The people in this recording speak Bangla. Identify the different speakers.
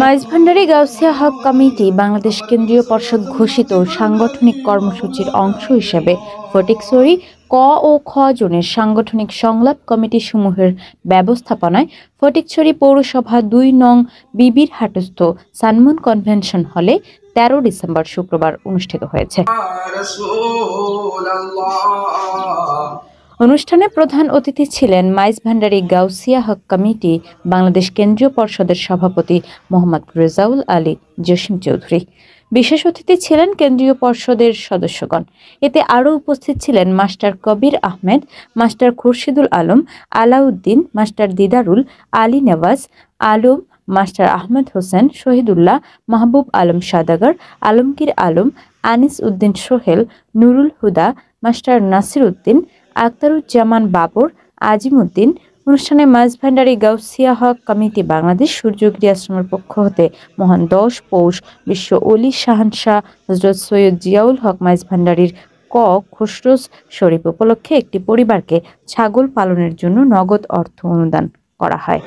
Speaker 1: মাইজভান্ডারী গাউসিয়া হক কমিটি বাংলাদেশ কেন্দ্রীয় পর্ষদ ঘোষিত সাংগঠনিক কর্মসূচির অংশ হিসেবে ফটিকছড়ি ক ও খ জোনের সাংগঠনিক সংলাপ কমিটি সমূহের ব্যবস্থাপনায় ফটিকছড়ি পৌরসভা ২ নং বিবির হাটস্থ সানমুন কনভেনশন হলে ১৩ ডিসেম্বর শুক্রবার অনুষ্ঠিত হয়েছে। অনুষ্ঠানে প্রধান অতিথি ছিলেন মাইজভান্ডারী গাউসিয়া হক কমিটি বাংলাদেশ কেন্দ্রীয় পর্ষদের সভাপতি মোহাম্মদ রেজাউল আলী জসিম চৌধুরী। বিশেষ অতিথি ছিলেন কেন্দ্রীয় পর্ষদের সদস্যগণ। এতে আরও উপস্থিত ছিলেন master Kabir Ahmed, master Khurshidul Alam, Alauddin, master Didarul, Ali Newaz Alam, master Ahmed Hossain, Shahidullah, Mahbub Alam Sadagar, Alamgir Alam, Anis Uddin Sohel, Nurul Huda, master Nasir Uddin, Akhtaruzzaman Babar, Azim Uddin. অনুষ্ঠানে মাইজভান্ডারী গাউসিয়া হক কমিটি বাংলাদেশ সূর্যগিরি আশ্রমের পক্ষ হতে মহান ১০ পৌষ বিশ্ব অলি শাহানশাহ হযরত সৈয়দ জিয়াউল হক মাইজভান্ডারীর ক খোসরোজ শরীফ উপলক্ষে একটি পরিবারকে ছাগল পালনের জন্য নগদ অর্থ অনুদান করা হয়।